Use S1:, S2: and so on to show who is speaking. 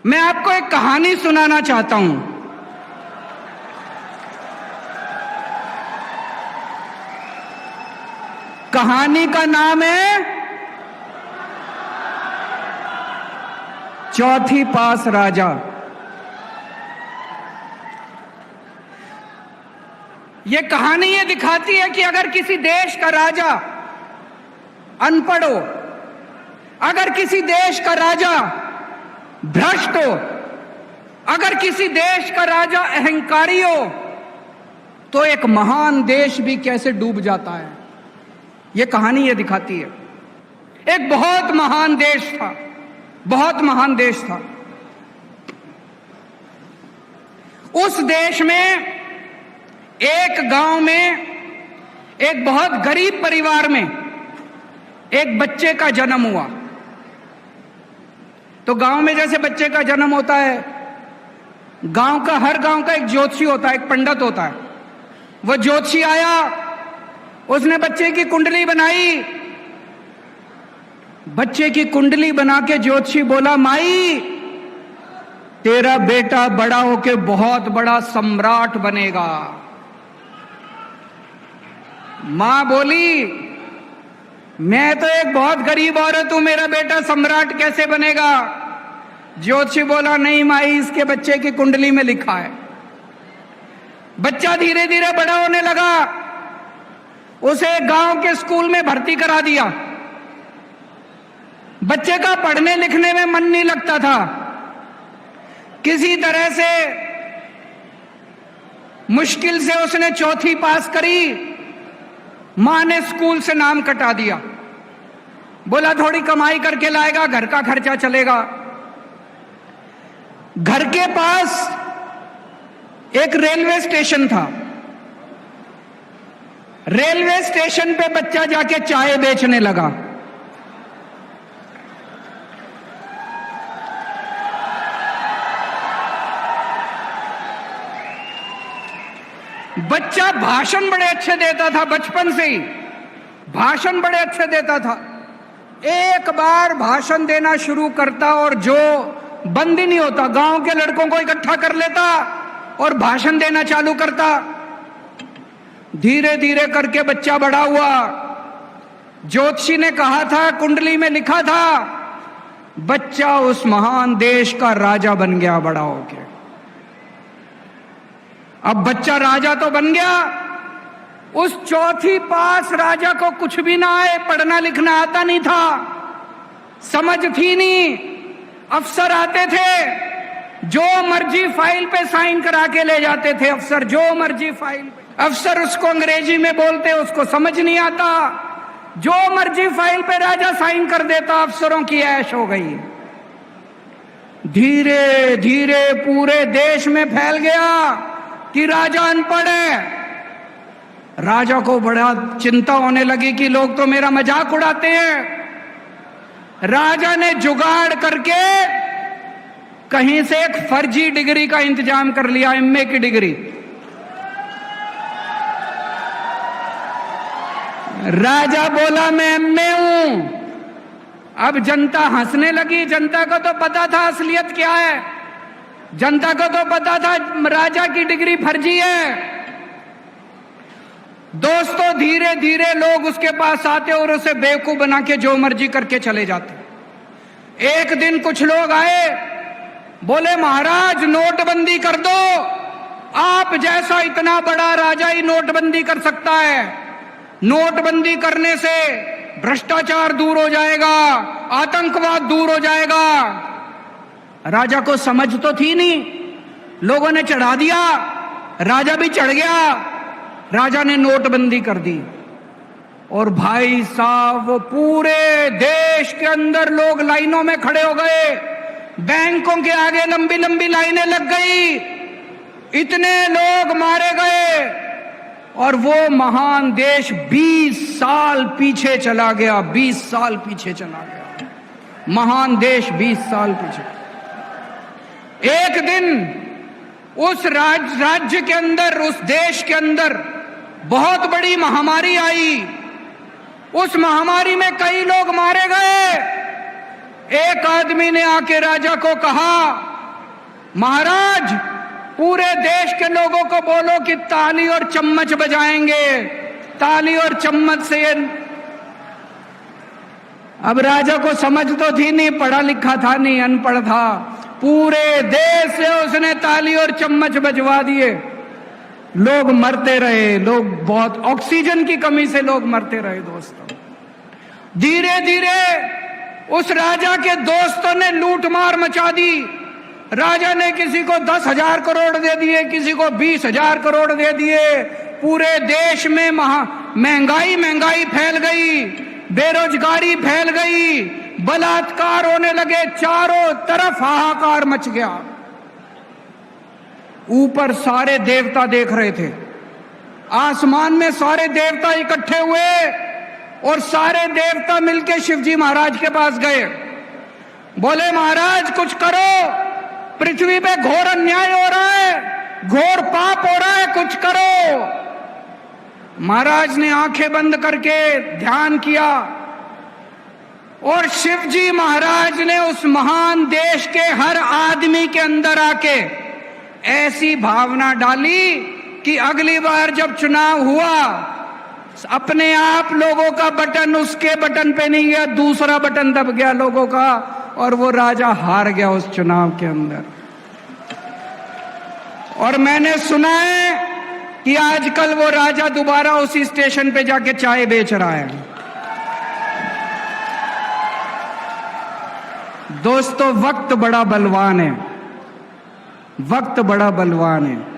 S1: मैं आपको एक कहानी सुनाना चाहता हूं। कहानी का नाम है चौथी पास राजा। यह कहानी ये दिखाती है कि अगर किसी देश का राजा अनपढ़ हो, अगर किसी देश का राजा भ्रष्ट हो, अगर किसी देश का राजा अहंकारी हो, तो एक महान देश भी कैसे डूब जाता है। यह कहानी ये दिखाती है। एक बहुत महान देश था, बहुत महान देश था। उस देश में एक गांव में एक बहुत गरीब परिवार में एक बच्चे का जन्म हुआ। तो गांव में जैसे बच्चे का जन्म होता है, हर गांव का एक ज्योतिषी होता है, एक पंडित होता है। वो ज्योतिषी आया, उसने बच्चे की कुंडली बनाई। बच्चे की कुंडली बना के ज्योतिषी बोला, माई तेरा बेटा बड़ा होके बहुत बड़ा सम्राट बनेगा। मां बोली, मैं तो एक बहुत गरीब औरत हूं, मेरा बेटा सम्राट कैसे बनेगा। ज्योतिषी बोला, नहीं माई, इसके बच्चे की कुंडली में लिखा है। बच्चा धीरे धीरे बड़ा होने लगा। उसे गांव के स्कूल में भर्ती करा दिया। बच्चे का पढ़ने लिखने में मन नहीं लगता था। किसी तरह से मुश्किल से उसने चौथी पास करी। मां ने स्कूल से नाम कटा दिया। बोला थोड़ी कमाई करके लाएगा, घर का खर्चा चलेगा। घर के पास एक रेलवे स्टेशन था। रेलवे स्टेशन पे बच्चा जाके चाय बेचने लगा। बच्चा भाषण बड़े अच्छे देता था, बचपन से ही भाषण बड़े अच्छे देता था। एक बार भाषण देना शुरू करता और जो बंद ही नहीं होता, गांव के लड़कों को इकट्ठा कर लेता और भाषण देना चालू करता। धीरे धीरे करके बच्चा बड़ा हुआ। ज्योतिषी ने कहा था, कुंडली में लिखा था, बच्चा उस महान देश का राजा बन गया बड़ा होके। अब बच्चा राजा तो बन गया। उस चौथी पास राजा को कुछ भी ना आए, पढ़ना लिखना आता नहीं था, समझ थी नहीं। अफसर आते थे, जो मर्जी फाइल पे साइन करा के ले जाते थे अफसर, जो मर्जी फाइल पे। अफसर उसको अंग्रेजी में बोलते, उसको समझ नहीं आता। जो मर्जी फाइल पे राजा साइन कर देता। अफसरों की ऐश हो गई। धीरे धीरे पूरे देश में फैल गया कि राजा अनपढ़ है। राजा को बड़ा चिंता होने लगी कि लोग तो मेरा मजाक उड़ाते हैं। राजा ने जुगाड़ करके कहीं से एक फर्जी डिग्री का इंतजाम कर लिया, एमए की डिग्री। राजा बोला, मैं एमए हूं। अब जनता हंसने लगी। जनता को तो पता था असलियत क्या है। जनता को तो पता था राजा की डिग्री फर्जी है। दोस्तों, धीरे धीरे लोग उसके पास आते और उसे बेवकूफ बना के जो मर्जी करके चले जाते। एक दिन कुछ लोग आए, बोले, महाराज नोटबंदी कर दो। आप जैसा इतना बड़ा राजा ही नोटबंदी कर सकता है। नोटबंदी करने से भ्रष्टाचार दूर हो जाएगा, आतंकवाद दूर हो जाएगा। राजा को समझ तो थी नहीं, लोगों ने चढ़ा दिया, राजा भी चढ़ गया। राजा ने नोटबंदी कर दी और भाई साहब पूरे देश के अंदर लोग लाइनों में खड़े हो गए। बैंकों के आगे लंबी लंबी लाइनें लग गई। इतने लोग मारे गए और वो महान देश 20 साल पीछे चला गया। 20 साल पीछे चला गया महान देश, 20 साल पीछे। एक दिन उस राज्य के अंदर, उस देश के अंदर बहुत बड़ी महामारी आई। उस महामारी में कई लोग मारे गए। एक आदमी ने आके राजा को कहा, महाराज पूरे देश के लोगों को बोलो कि ताली और चम्मच बजाएंगे, ताली और चम्मच से। अब राजा को समझ तो थी नहीं, पढ़ा लिखा था नहीं, अनपढ़ था। पूरे देश से उसने ताली और चम्मच बजवा दिए। लोग मरते रहे, लोग बहुत ऑक्सीजन की कमी से लोग मरते रहे दोस्तों। धीरे धीरे उस राजा के दोस्तों ने लूटमार मचा दी। राजा ने किसी को 10,000 करोड़ दे दिए, किसी को 20,000 करोड़ दे दिए। पूरे देश में महंगाई फैल गई, बेरोजगारी फैल गई, बलात्कार होने लगे, चारों तरफ हाहाकार मच गया। ऊपर सारे देवता देख रहे थे, आसमान में सारे देवता इकट्ठे हुए और सारे देवता मिलके शिवजी महाराज के पास गए। बोले महाराज कुछ करो, पृथ्वी पे घोर अन्याय हो रहा है, घोर पाप हो रहा है, कुछ करो। महाराज ने आंखें बंद करके ध्यान किया और शिवजी महाराज ने उस महान देश के हर आदमी के अंदर आके ऐसी भावना डाली कि अगली बार जब चुनाव हुआ, अपने आप लोगों का बटन उसके बटन पे नहीं गया, दूसरा बटन दब गया लोगों का, और वो राजा हार गया उस चुनाव के अंदर। और मैंने सुना है कि आजकल वो राजा दोबारा उसी स्टेशन पे जाके चाय बेच रहा है। दोस्तों वक्त बड़ा बलवान है, वक्त बड़ा बलवान है।